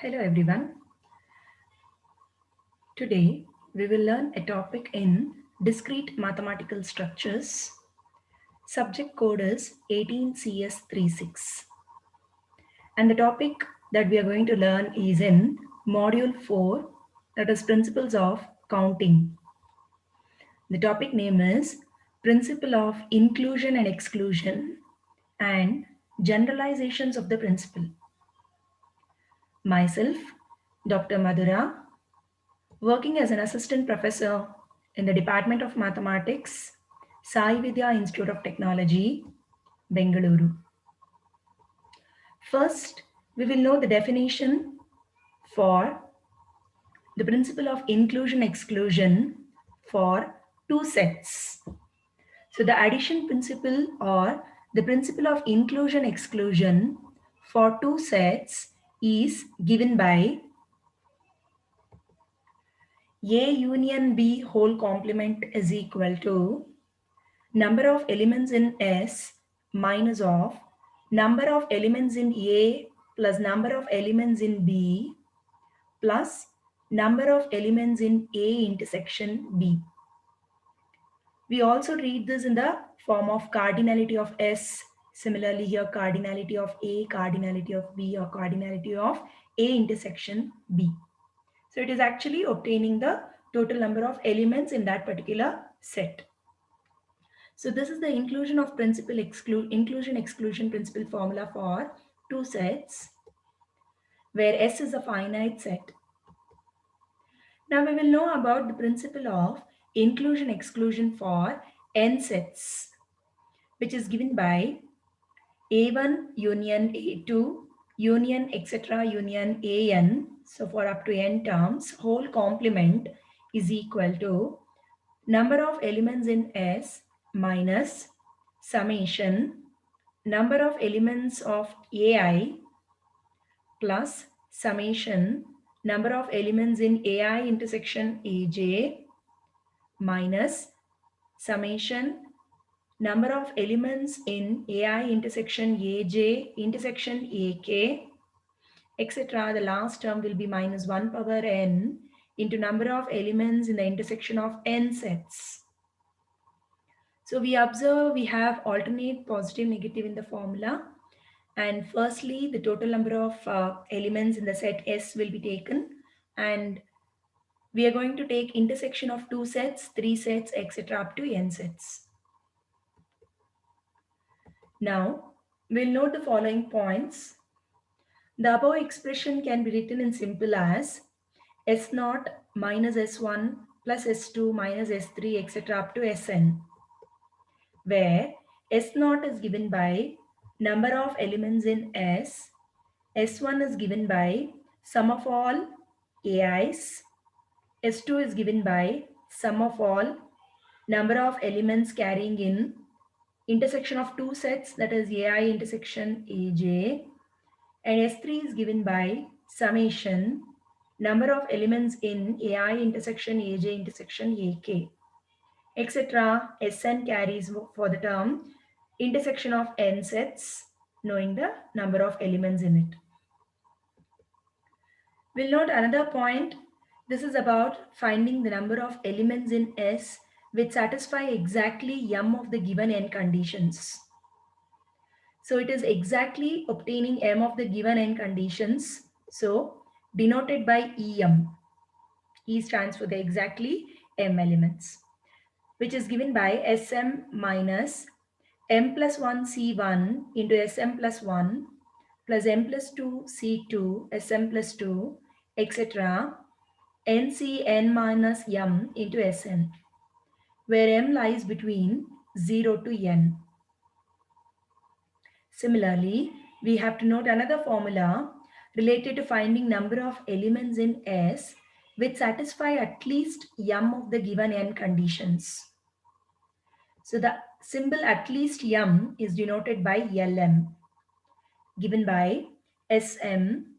Hello everyone. Today we will learn a topic in discrete mathematical structures. Subject code is 18CS36. And the topic that we are going to learn is in module 4, that is principles of counting. The topic name is principle of inclusion and exclusion and generalizations of the principle. Myself, Dr. Madhura, working as an assistant professor in the Department of Mathematics, Sai Vidya Institute of Technology, Bengaluru. First, we will know the definition for the principle of inclusion exclusion for two sets. So, the addition principle or the principle of inclusion exclusion for two sets is given by A union B whole complement is equal to number of elements in S minus of number of elements in A plus number of elements in B plus number of elements in A intersection B. We also read this in the form of cardinality of S. Similarly here cardinality of A, cardinality of B or cardinality of A intersection B. So it is actually obtaining the total number of elements in that particular set. So this is the inclusion exclusion principle formula for two sets where S is a finite set. Now we will know about the principle of inclusion exclusion for n sets, which is given by A1 union A2 union etc. union AN. So for up to n terms, whole complement is equal to number of elements in S minus summation number of elements of AI plus summation number of elements in AI intersection AJ minus summation number of elements in AI intersection AJ intersection AK etc. The last term will be minus 1 power n into number of elements in the intersection of n sets. So we observe we have alternate positive negative in the formula, and firstly the total number of elements in the set S will be taken, and we are going to take intersection of 2 sets, 3 sets, etc. up to n sets. Now we'll note the following points. The above expression can be written in simple as S0 minus S1 plus S2 minus S3 etc. up to Sn, where S0 is given by number of elements in S, S1 is given by sum of all AIs, S2 is given by sum of all number of elements carrying in intersection of two sets, that is AI intersection AJ, and S3 is given by summation number of elements in AI intersection AJ intersection AK, etc. Sn carries for the term intersection of n sets, knowing the number of elements in it. We'll note another point. This is about finding the number of elements in S which satisfy exactly m of the given n conditions. So it is exactly obtaining m of the given n conditions. So denoted by em. E stands for the exactly m elements, which is given by Sm minus m plus 1 C1 into Sm plus 1 plus m plus 2 C2 Sm plus 2 etc. Nc minus m into Sn, where m lies between 0 to n. Similarly, we have to note another formula related to finding number of elements in S which satisfy at least m of the given n conditions. So the symbol at least m is denoted by Lm, given by Sm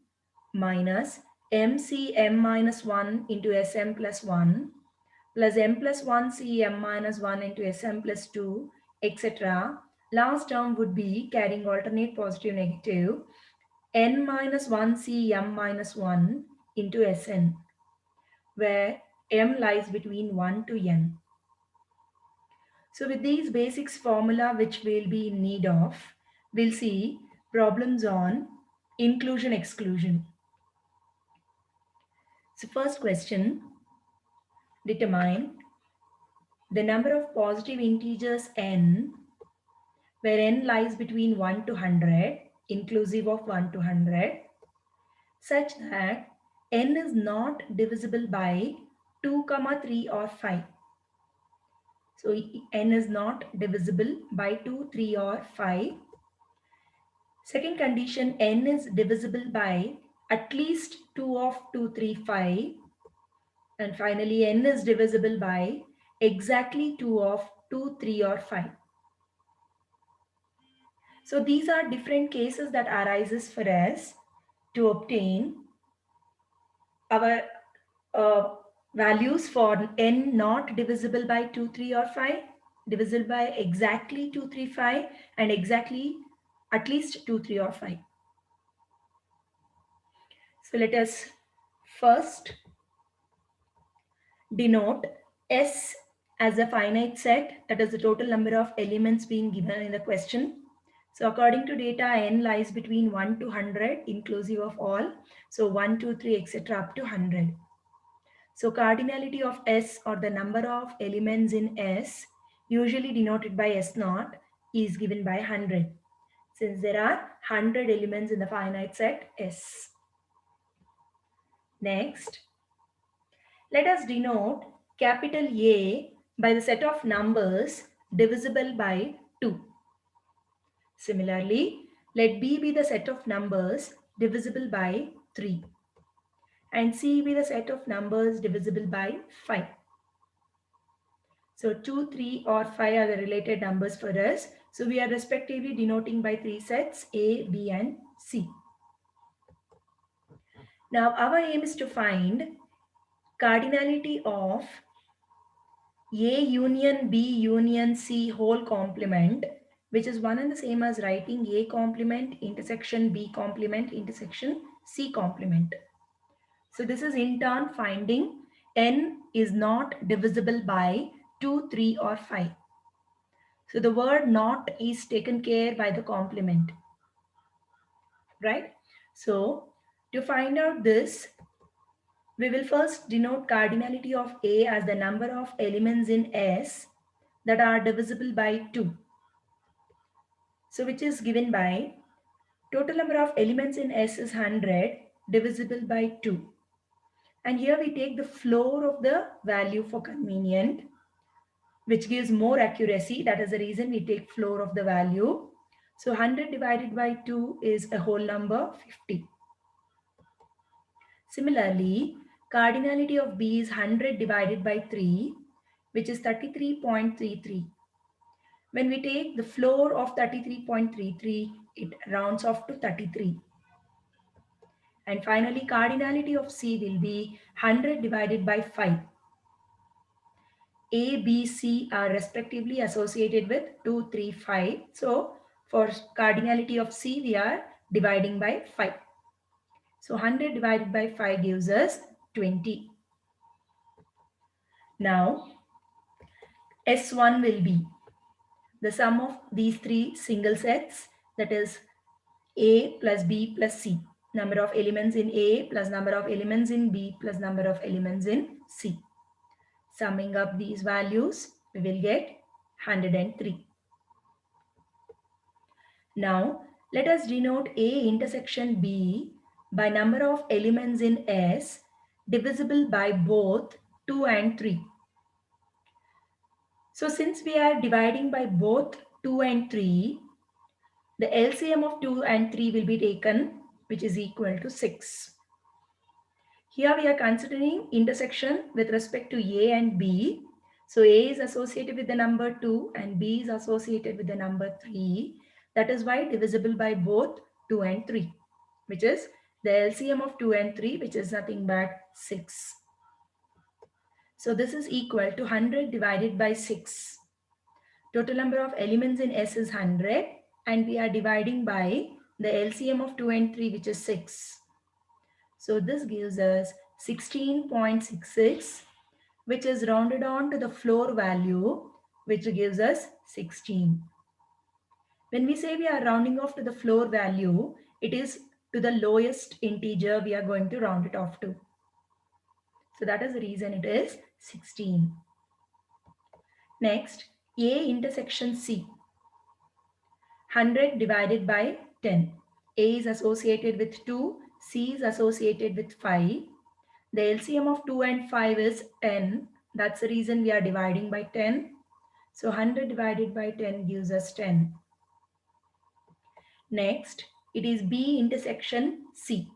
minus mcm minus 1 into Sm plus 1 plus m plus 1 cm minus 1 into Sm plus 2, etc. Last term would be carrying alternate positive negative n minus 1c m minus 1 into Sn, where m lies between 1 to n. So with these basics formula which we'll be in need of, we'll see problems on inclusion exclusion. So first question, determine the number of positive integers n where n lies between 1 to 100 inclusive of 1 to 100 such that n is not divisible by 2, 3 or 5. So n is not divisible by 2, 3 or 5. Second condition, n is divisible by at least 2 of 2, 3, 5. And finally, n is divisible by exactly 2 of 2, 3 or 5. So these are different cases that arises for us to obtain our uh, values for n not divisible by 2, 3 or 5, divisible by exactly 2, 3, 5 and exactly at least 2, 3 or 5. So let us first denote S as a finite set, that is the total number of elements being given in the question. So according to data, n lies between 1 to 100 inclusive of all. So 1, 2, 3, etc. up to 100. So cardinality of S or the number of elements in S, usually denoted by S naught, is given by 100 since there are 100 elements in the finite set S. Next, let us denote capital A by the set of numbers divisible by 2. Similarly, let B be the set of numbers divisible by 3 and C be the set of numbers divisible by 5. So 2, 3 or 5 are the related numbers for us. So we are respectively denoting by 3 sets A, B and C. Now our aim is to find cardinality of A union B union C whole complement, which is one and the same as writing A complement intersection B complement intersection C complement. So this is in turn finding n is not divisible by 2, 3 or 5. So the word not is taken care by the complement, right? So to find out this, we will first denote cardinality of A as the number of elements in S that are divisible by 2. So which is given by total number of elements in S is 100 divisible by 2. And here we take the floor of the value for convenient, which gives more accuracy. That is the reason we take floor of the value. So 100 divided by 2 is a whole number 50. Similarly, cardinality of B is 100 divided by 3, which is 33.33. When we take the floor of 33.33, it rounds off to 33. And finally, cardinality of C will be 100 divided by 5. A, B, C are respectively associated with 2, 3, 5. So for cardinality of C, we are dividing by 5. So 100 divided by 5 gives us 20. Now, S1 will be the sum of these three single sets, that is A plus B plus C. Number of elements in A plus number of elements in B plus number of elements in C. Summing up these values, we will get 103. Now, let us denote A intersection B by number of elements in S divisible by both 2 and 3. So since we are dividing by both 2 and 3, the LCM of 2 and 3 will be taken, which is equal to 6. Here we are considering intersection with respect to A and B. So A is associated with the number 2 and B is associated with the number 3. That is why divisible by both 2 and 3, which is the LCM of 2 and 3, which is nothing but 6. So this is equal to 100 divided by 6. Total number of elements in S is 100 and we are dividing by the LCM of 2 and 3, which is 6. So this gives us 16.66, which is rounded on to the floor value, which gives us 16. When we say we are rounding off to the floor value, it is to the lowest integer we are going to round it off to. So that is the reason it is 16. Next, A intersection C. 100 divided by 10. A is associated with 2, C is associated with 5. The LCM of 2 and 5 is 10. That's the reason we are dividing by 10. So 100 divided by 10 gives us 10. Next, it is B intersection C.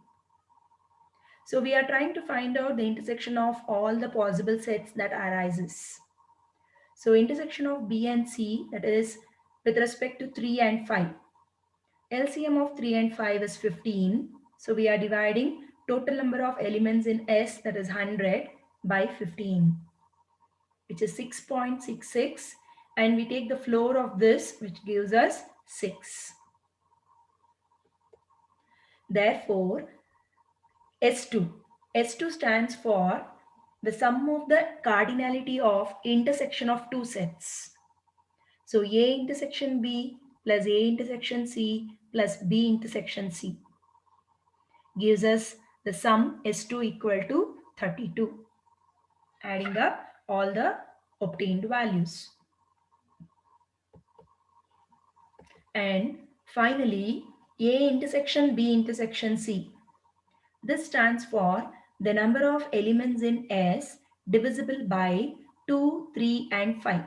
So we are trying to find out the intersection of all the possible sets that arises. So intersection of B and C, that is with respect to 3 and 5. LCM of 3 and 5 is 15. So we are dividing total number of elements in S, that is 100, by 15, which is 6.66. And we take the floor of this, which gives us 6. Therefore, S2. S2 stands for the sum of the cardinality of intersection of two sets. So A intersection B plus A intersection C plus B intersection C gives us the sum S2 equal to 32, adding up all the obtained values. And finally, A intersection B intersection C. This stands for the number of elements in S divisible by 2, 3 and 5.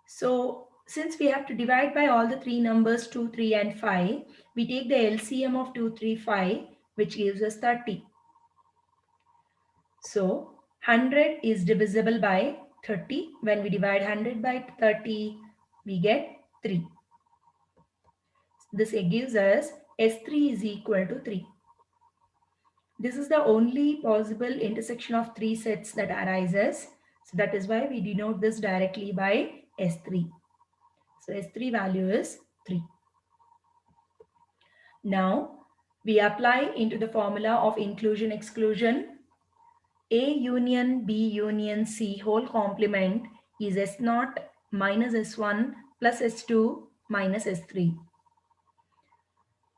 So since we have to divide by all the three numbers 2, 3 and 5, we take the LCM of 2, 3, 5, which gives us 30. So 100 is divisible by 30. When we divide 100 by 30, we get 3. This gives us S3 is equal to 3. This is the only possible intersection of three sets that arises. So that is why we denote this directly by S3. So S3 value is 3. Now we apply into the formula of inclusion exclusion. A union B union C whole complement is S0 minus S1 plus S2 minus S3.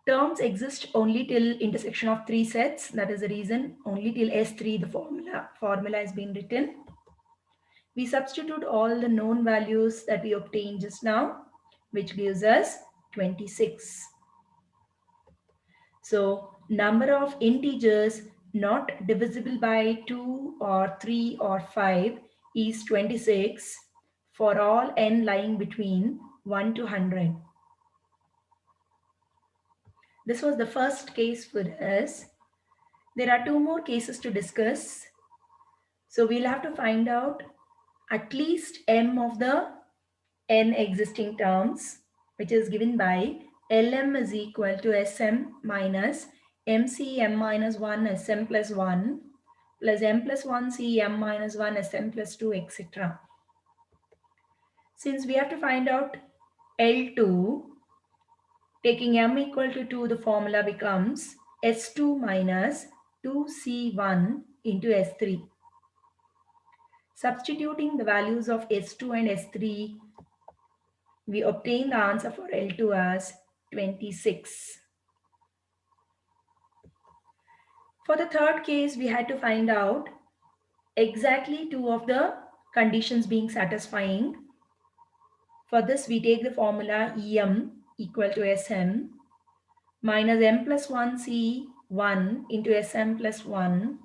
Terms exist only till intersection of three sets. That is the reason only till S3 the formula has been written. We substitute all the known values that we obtained just now, which gives us 26. So number of integers not divisible by 2 or 3 or 5 is 26 for all n lying between 1 to 100. This was the first case for us. There are two more cases to discuss. So we'll have to find out at least m of the n existing terms, which is given by Lm is equal to Sm minus Mcm minus 1 Sm plus 1 plus m plus 1 Cm minus 1 Sm plus 2, etc. Since we have to find out L2, taking m equal to 2, the formula becomes S2 minus 2C1 into S3. Substituting the values of S2 and S3, we obtain the answer for L2 as 26. For the third case, we had to find out exactly two of the conditions being satisfying. For this, we take the formula Em equal to Sm minus m plus 1 C1 into Sm plus 1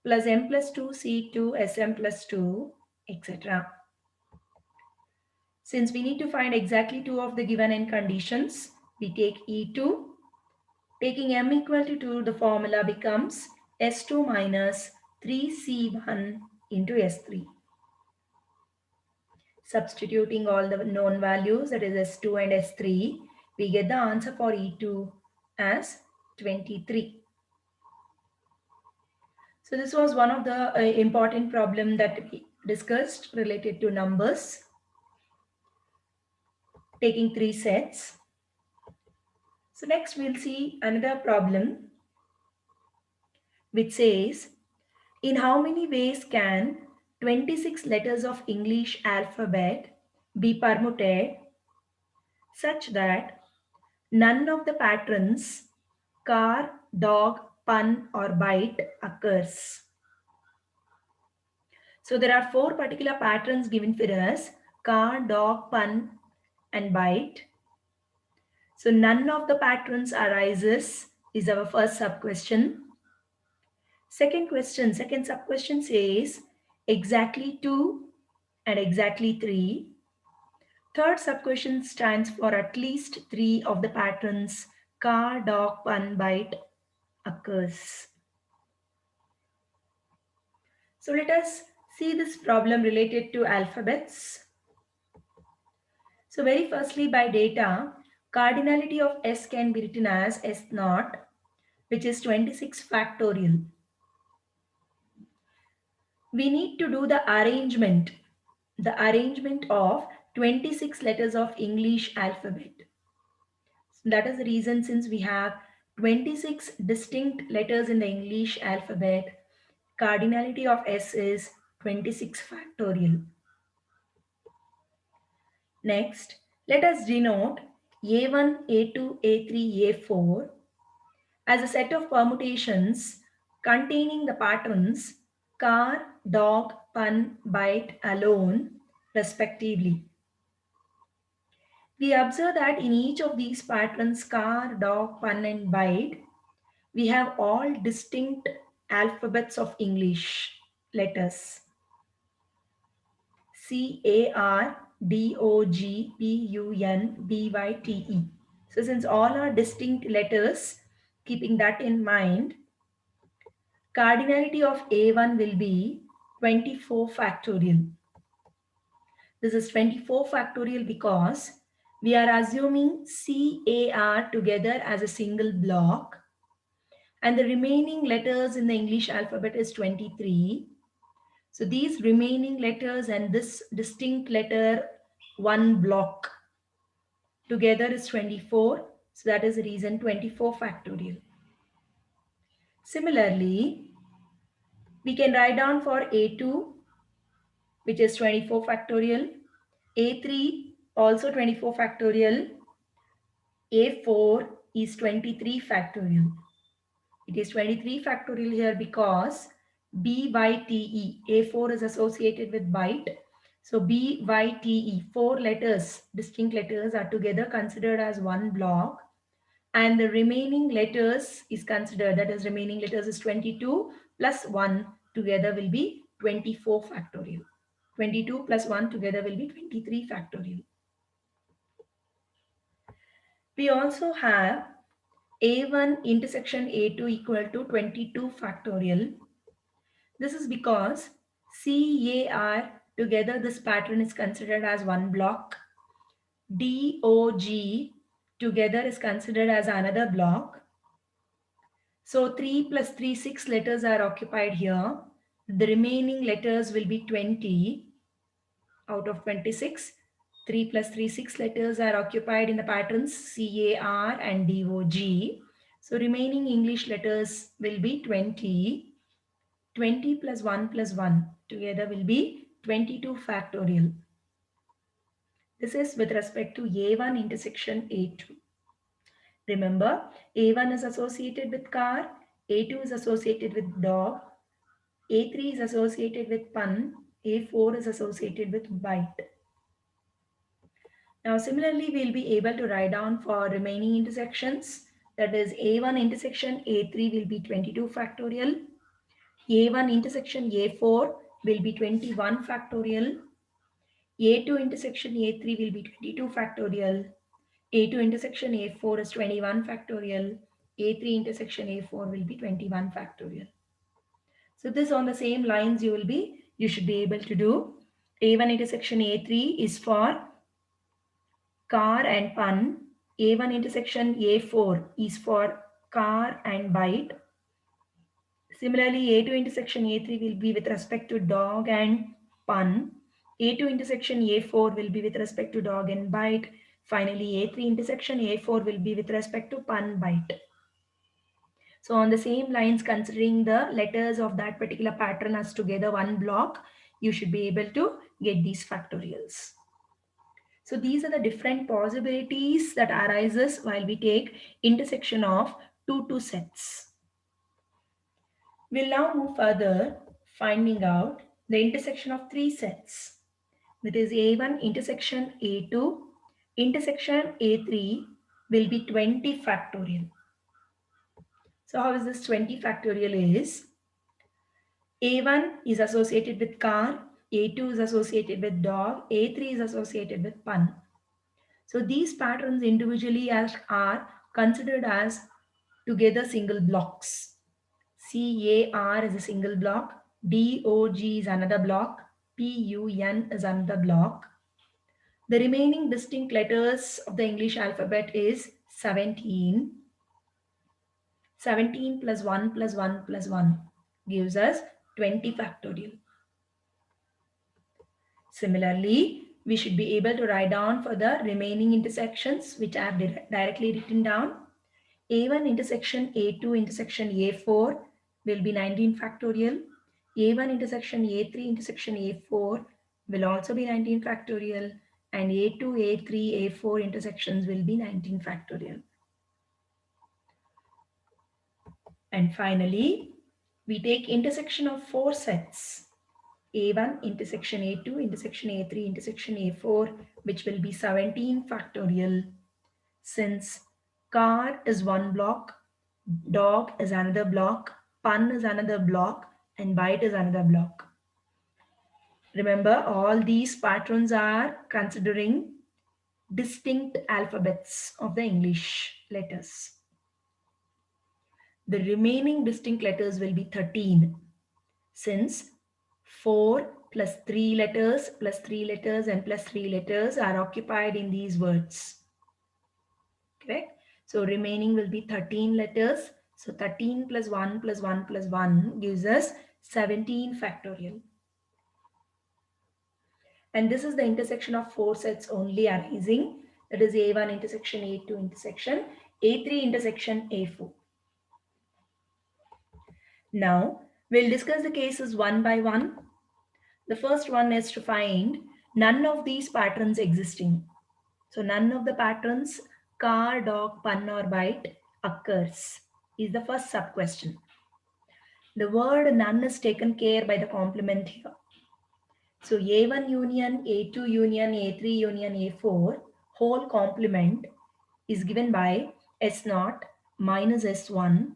plus m plus 2 C2 Sm plus 2, etc. Since we need to find exactly two of the given n conditions, we take E2. Taking m equal to 2, the formula becomes S2 minus 3C1 into S3. Substituting all the known values, that is S2 and S3, we get the answer for E2 as 23. So this was one of the important problem that we discussed related to numbers, taking three sets. So next we'll see another problem which says, in how many ways can 26 letters of English alphabet be permuted such that none of the patterns car, dog, pun or bite occurs? So there are four particular patterns given for us: car, dog, pun and bite. So none of the patterns arises is our first sub question. Second sub question says exactly 2 and exactly 3. Third sub question stands for at least 3 of the patterns car, dog, pun, bite occurs. So let us see this problem related to alphabets. So very firstly, by data, cardinality of S can be written as S naught, which is 26 factorial. We need to do the arrangement of 26 letters of English alphabet. That is the reason, since we have 26 distinct letters in the English alphabet, cardinality of S is 26 factorial. Next, let us denote A1, A2, A3, A4 as a set of permutations containing the patterns car, dog, pun, bite, alone, respectively. We observe that in each of these patterns car, dog, pun and bite, we have all distinct alphabets of English letters: C, A, R, D, O, G, P, U, N, B, Y, T, E. So since all are distinct letters, keeping that in mind, cardinality of A1 will be 24 factorial. This is 24 factorial because we are assuming C, A, R together as a single block, and the remaining letters in the English alphabet is 23. So these remaining letters and this distinct letter, one block together is 24. So that is the reason 24 factorial. Similarly, we can write down for A2, which is 24 factorial, A3 also 24 factorial, A4 is 23 factorial. It is 23 factorial here because B Y T E, A4 is associated with byte. So B Y T E, four letters, distinct letters are together considered as one block. And the remaining letters is considered, that is remaining letters is 22 plus 1 together will be 24 factorial. 22 plus 1 together will be 23 factorial. We also have A1 intersection A2 equal to 22 factorial. This is because C, A, R together this pattern is considered as one block. D, O, G together is considered as another block. So 3 plus 3, 6 letters are occupied here. The remaining letters will be 20 out of 26. 3 plus 3, 6 letters are occupied in the patterns C, A, R and D, O, G. So remaining English letters will be 20. 20 plus 1 together will be 22 factorial. This is with respect to A1 intersection A2. Remember, A1 is associated with car, A2 is associated with dog, A3 is associated with pun, A4 is associated with bite. Now similarly, we'll be able to write down for remaining intersections. That is A1 intersection A3 will be 22 factorial. A1 intersection A4 will be 21 factorial. A2 intersection A3 will be 22 factorial. A2 intersection A4 is 21 factorial. A3 intersection A4 will be 21 factorial. So this on the same lines you should be able to do. A1 intersection A3 is for car and pun. A1 intersection A4 is for car and bite. Similarly, A2 intersection A3 will be with respect to dog and pun. A2 intersection A4 will be with respect to dog and bite. Finally, A3 intersection A4 will be with respect to pun byte. So on the same lines, considering the letters of that particular pattern as together one block, you should be able to get these factorials. So these are the different possibilities that arises while we take intersection of two sets. We'll now move further, finding out the intersection of three sets. That is A1 intersection A2 intersection A3 will be 20 factorial. So how is this 20 factorial is? A1 is associated with car, A2 is associated with dog, A3 is associated with pun. So these patterns individually are considered as together single blocks. CAR is a single block, DOG is another block, PUN is another block. The remaining distinct letters of the English alphabet is 17. 17 plus 1 plus 1 plus 1 gives us 20 factorial. Similarly, we should be able to write down for the remaining intersections which I have directly written down. A1 intersection A2 intersection A4 will be 19 factorial. A1 intersection A3 intersection A4 will also be 19 factorial, and A2, A3, A4 intersections will be 19 factorial. And finally, we take intersection of four sets. A1 intersection A2 intersection A3 intersection A4, which will be 17 factorial. Since car is one block, dog is another block, pun is another block, and bite is another block. Remember, all these patterns are considering distinct alphabets of the English letters. The remaining distinct letters will be 13, since 4 plus 3 letters plus 3 letters and plus 3 letters are occupied in these words. Correct? So remaining will be 13 letters. So 13 plus 1 plus 1 plus 1 gives us 17 factorial. And this is the intersection of four sets only arising. That is A1 intersection A2 intersection, A3 intersection A4. Now we'll discuss the cases one by one. The first one is to find none of these patterns existing. So none of the patterns car, dog, pun or bite occurs is the first sub question. The word none is taken care by the complement here. So A1 union, A2 union, A3 union, A4 whole complement is given by S0 minus S1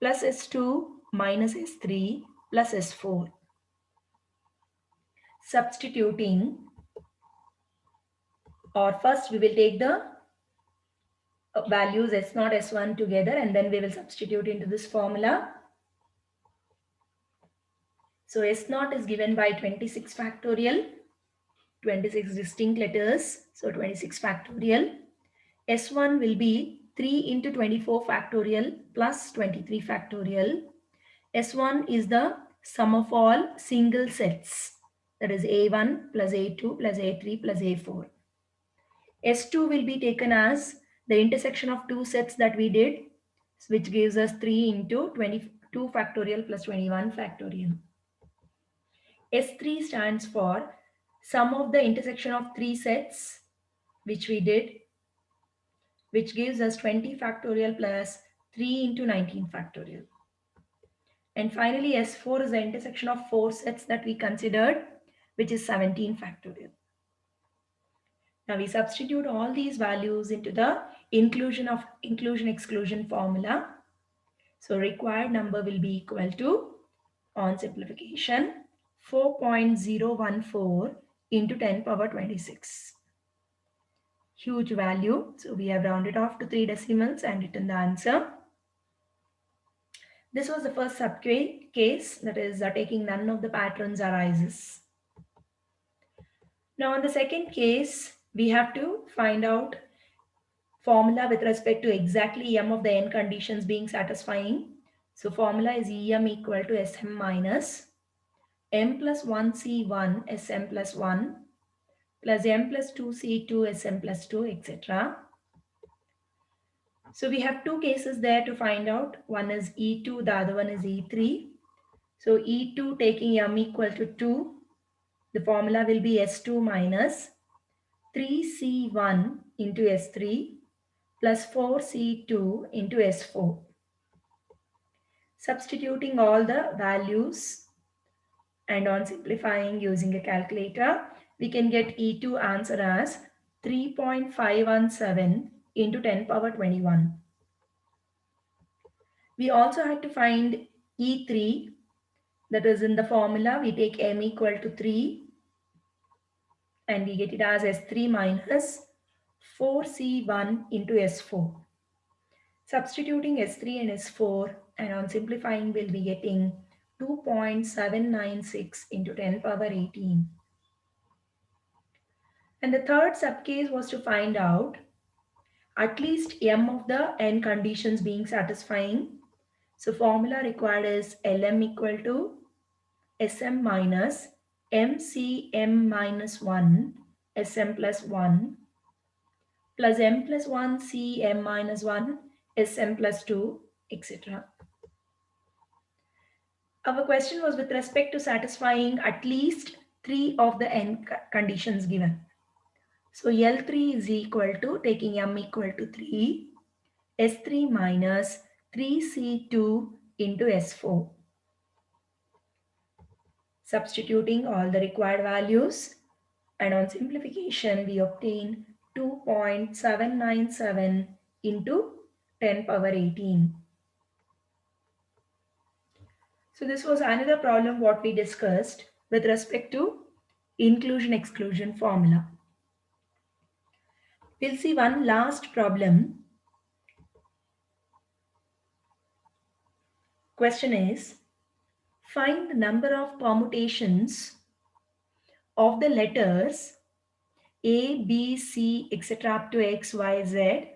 plus S2 minus S3 plus S4. Substituting, or first we will take the values S0, S1 together and then we will substitute into this formula. So S0 is given by 26 factorial, 26 distinct letters, so 26 factorial. S1 will be 3 into 24 factorial plus 23 factorial. S1 is the sum of all single sets, that is A1 plus A2 plus A3 plus A4. S2 will be taken as the intersection of two sets that we did, which gives us 3 into 22 factorial plus 21 factorial. S3 stands for sum of the intersection of three sets, which we did, which gives us 20 factorial plus 3 into 19 factorial. And finally, S4 is the intersection of four sets that we considered, which is 17 factorial. Now we substitute all these values into the inclusion exclusion formula. So required number will be equal to, on simplification, 4.014 into 10 power 26. Huge value. So we have rounded off to 3 decimals and written the answer. This was the first case, that is taking none of the patterns arises. Now in the second case, we have to find out formula with respect to exactly m of the n conditions being satisfying. So formula is em equal to sm minus m plus 1 c1 sm plus 1 plus m plus 2c2 sm plus 2, etc. So we have two cases there to find out. One is E2, the other one is E3. So E2 taking m equal to 2, the formula will be S2 minus 3C1 into S3 plus 4C2 into S4. Substituting all the values and on simplifying using a calculator, we can get E2 answer as 3.517 into 10 power 21. We also had to find E3, that is in the formula we take m equal to 3 and we get it as S3 minus 4C1 into S4. Substituting S3 and S4 and on simplifying we'll be getting 2.796 into 10 power 18. And the third subcase was to find out at least m of the n conditions being satisfying. So formula required is Lm equal to Sm minus Mcm minus 1 Sm plus 1 plus m plus 1 Cm minus 1 Sm plus 2, etc. Our question was with respect to satisfying at least 3 of the n conditions given. So L3 is equal to, taking m equal to 3, S3 minus 3C2 into S4. Substituting all the required values and on simplification we obtain 2.797 into 10 power 18. So this was another problem what we discussed with respect to inclusion exclusion formula. We'll see one last problem. Question is, find the number of permutations of the letters A, B, C, etc. up to X, Y, Z,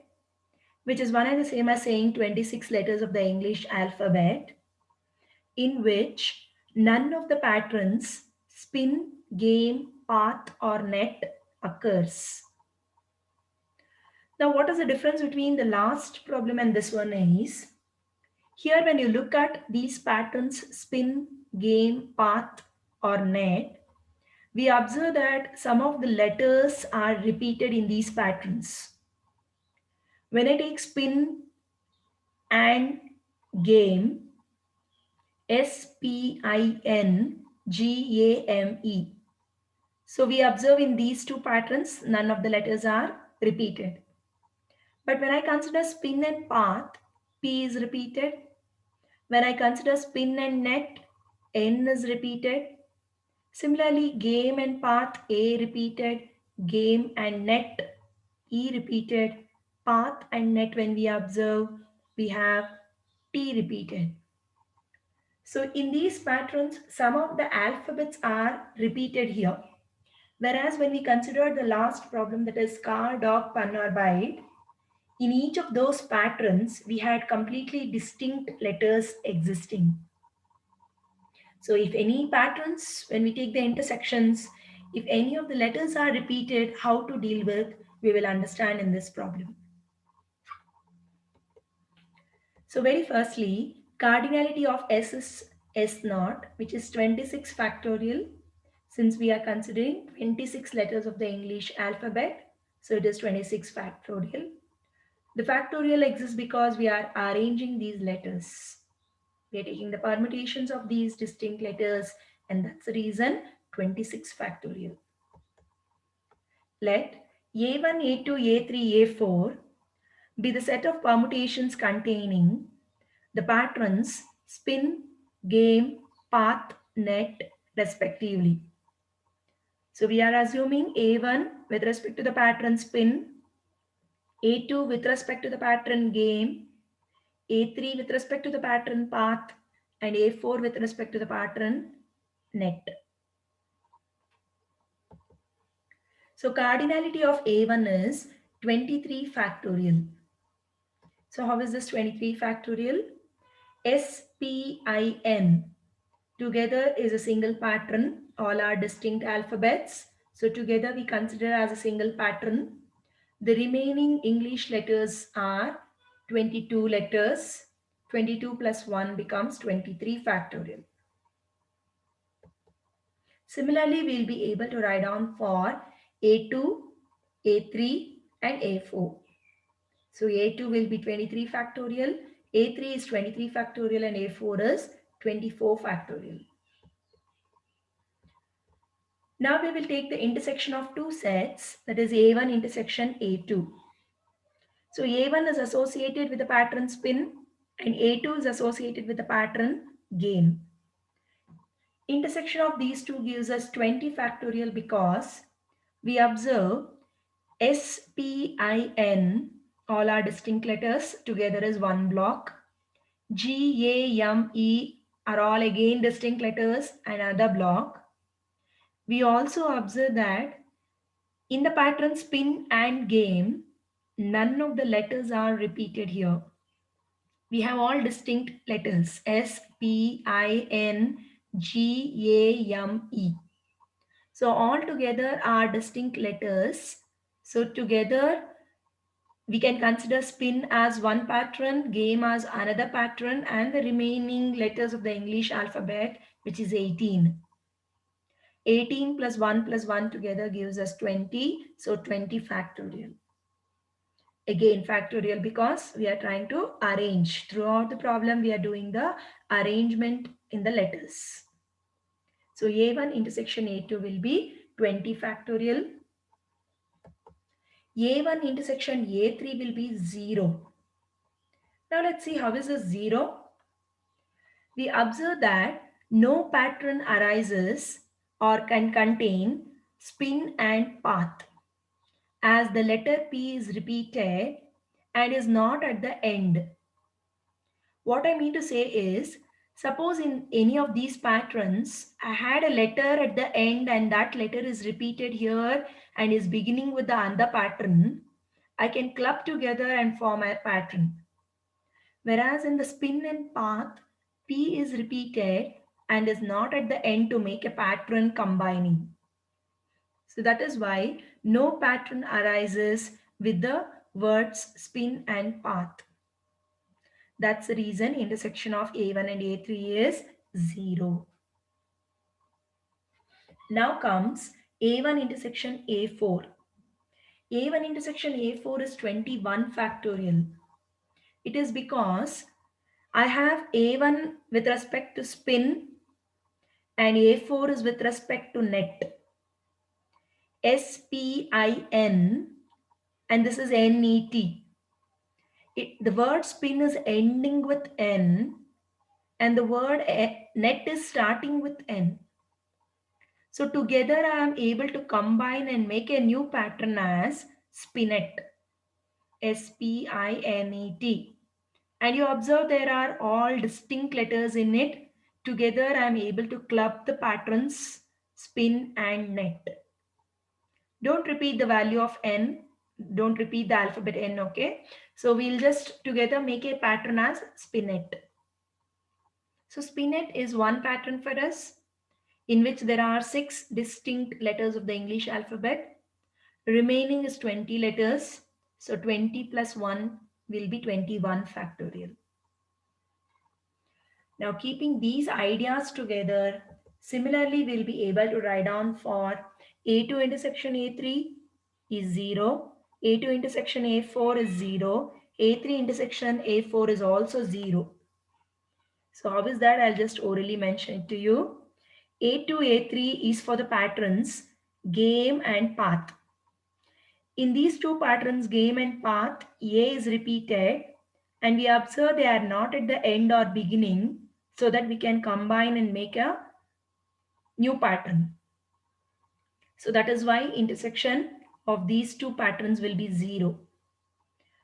which is one and the same as saying 26 letters of the English alphabet, in which none of the patterns spin, game, path, or net occurs. Now, what is the difference between the last problem and this one is, here when you look at these patterns, spin, game, path, or net, we observe that some of the letters are repeated in these patterns. When I take spin and game, SPINGAME. So we observe in these two patterns, none of the letters are repeated. But when I consider spin and path, P is repeated. When I consider spin and net, N is repeated. Similarly, game and path, A repeated, game and net, E repeated, path and net when we observe, we have T repeated. So in these patterns, some of the alphabets are repeated here. Whereas when we consider the last problem, that is car, dog, pun or bite, in each of those patterns, we had completely distinct letters existing. So if any patterns, when we take the intersections, if any of the letters are repeated, how to deal with, we will understand in this problem. So very firstly, cardinality of S is S naught, which is 26 factorial. Since we are considering 26 letters of the English alphabet, so it is 26 factorial. The factorial exists because we are arranging these letters. We are taking the permutations of these distinct letters, and that's the reason 26 factorial. Let A1, A2, A3, A4 be the set of permutations containing the patterns spin, game, path, net, respectively. So we are assuming A1 with respect to the pattern spin, A2 with respect to the pattern game, A3 with respect to the pattern path, and A4 with respect to the pattern net. So cardinality of A1 is 23 factorial. So how is this 23 factorial? SPIN together is a single pattern. All are distinct alphabets. So together we consider as a single pattern. The remaining English letters are 22 letters. 22 plus 1 becomes 23 factorial. Similarly, we'll be able to write down for A2, A3 and A4. So A2 will be 23 factorial, A3 is 23 factorial and A4 is 24 factorial. Now we will take the intersection of two sets, that is A1 intersection A2. So A1 is associated with the pattern spin and A2 is associated with the pattern game. Intersection of these two gives us 20 factorial because we observe SPIN, all are distinct letters, together is one block. GAME are all again distinct letters, another block. We also observe that in the pattern spin and game, none of the letters are repeated here. We have all distinct letters SPIN, GAME. So all together are distinct letters. So together we can consider spin as one pattern, game as another pattern, and the remaining letters of the English alphabet, which is 18. 18 plus 1 together gives us 20. So 20 factorial. Again factorial because we are trying to arrange. Throughout the problem, we are doing the arrangement in the letters. So A1 intersection A2 will be 20 factorial. A1 intersection A3 will be 0. Now let's see how is this 0. We observe that no pattern arises or can contain spin and path, as the letter P is repeated and is not at the end. What I mean to say is, suppose in any of these patterns, I had a letter at the end and that letter is repeated here and is beginning with the other pattern, I can club together and form a pattern. Whereas in the spin and path, P is repeated and is not at the end to make a pattern combining. So that is why no pattern arises with the words spin and path. That's the reason intersection of A1 and A3 is 0. Now comes A1 intersection A4. A1 intersection A4 is 21 factorial. It is because I have A1 with respect to spin and A4 is with respect to net. SPIN and this is NET. The word spin is ending with N and the word net is starting with N. So together I am able to combine and make a new pattern as spinet. SPINET. And you observe there are all distinct letters in it. Together I am able to club the patterns spin and net. Don't repeat the value of N. Don't repeat the alphabet N, okay? So we'll just together make a pattern as spinet. So spinet is one pattern for us in which there are 6 distinct letters of the English alphabet. Remaining is 20 letters. So 20 plus 1 will be 21 factorial. Now keeping these ideas together, similarly we'll be able to write down for A2 intersection A3 is 0, A2 intersection A4 is 0, A3 intersection A4 is also 0. So how is that? I'll just orally mention it to you. A2, A3 is for the patterns game and path. In these two patterns, game and path, A is repeated and we observe they are not at the end or beginning so that we can combine and make a new pattern. So that is why intersection of these two patterns will be 0.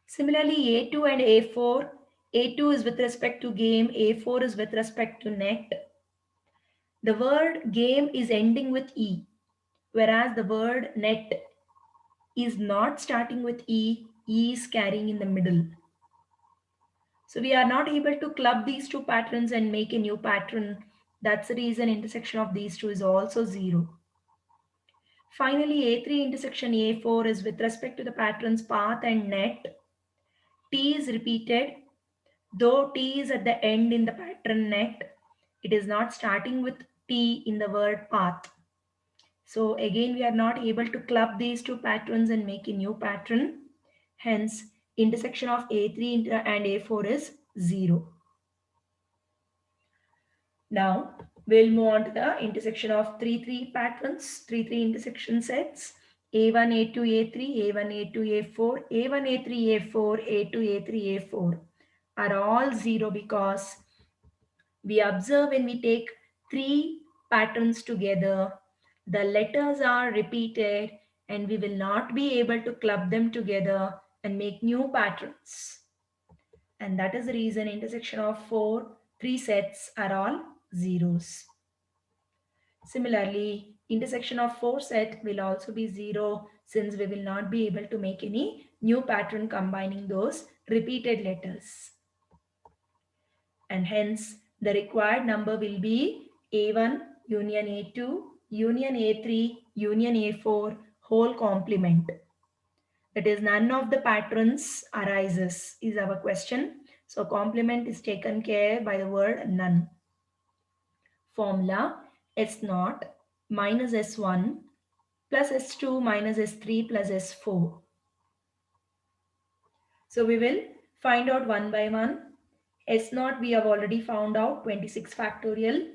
Similarly, A2 and A4, A2 is with respect to game, A4 is with respect to net. The word game is ending with E, whereas the word net is not starting with E is carrying in the middle. So we are not able to club these two patterns and make a new pattern. That's the reason intersection of these two is also 0. Finally, A3 intersection A4 is with respect to the pattern's path and net. T is repeated. Though T is at the end in the pattern net, it is not starting with T in the word path. So again, we are not able to club these two patterns and make a new pattern. Hence, intersection of A3 and A4 is 0. Now, we'll move on to the intersection of 3 patterns, 3 intersection sets. A1, A2, A3, A1, A2, A4, A1, A3, A4, A2, A3, A4 are all 0 because we observe when we take 3 patterns together, the letters are repeated and we will not be able to club them together and make new patterns. And that is the reason intersection of 3 sets are all zeros. Similarly, intersection of 4 set will also be 0 since we will not be able to make any new pattern combining those repeated letters. And hence the required number will be A1 union A2 union A3 union A4 whole complement. That is, none of the patterns arises is our question. So complement is taken care by the word none. Formula S0 minus S1 plus S2 minus S3 plus S4. So we will find out one by one. S0 we have already found out 26 factorial.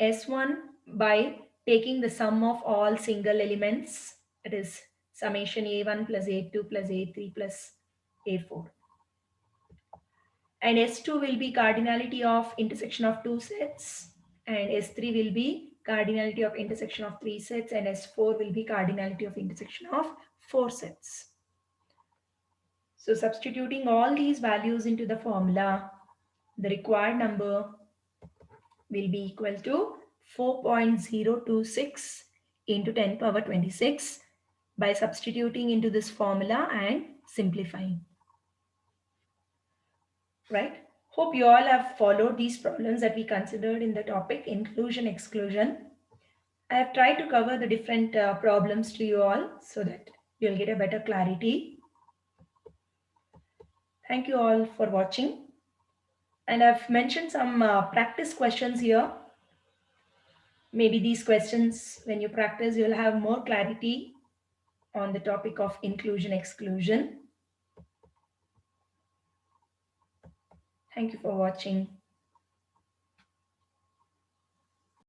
S1 by taking the sum of all single elements, that is summation A1 plus A2 plus A3 plus A4. And S2 will be cardinality of intersection of 2 sets, and S3 will be cardinality of intersection of 3 sets, and S4 will be cardinality of intersection of 4 sets. So substituting all these values into the formula, the required number will be equal to 4.026 into 10 power 26 by substituting into this formula and simplifying. Right? Hope you all have followed these problems that we considered in the topic inclusion exclusion. I have tried to cover the different problems to you all so that you'll get a better clarity. Thank you all for watching. And I've mentioned some practice questions here. Maybe these questions, when you practice, you'll have more clarity on the topic of inclusion exclusion. Thank you for watching.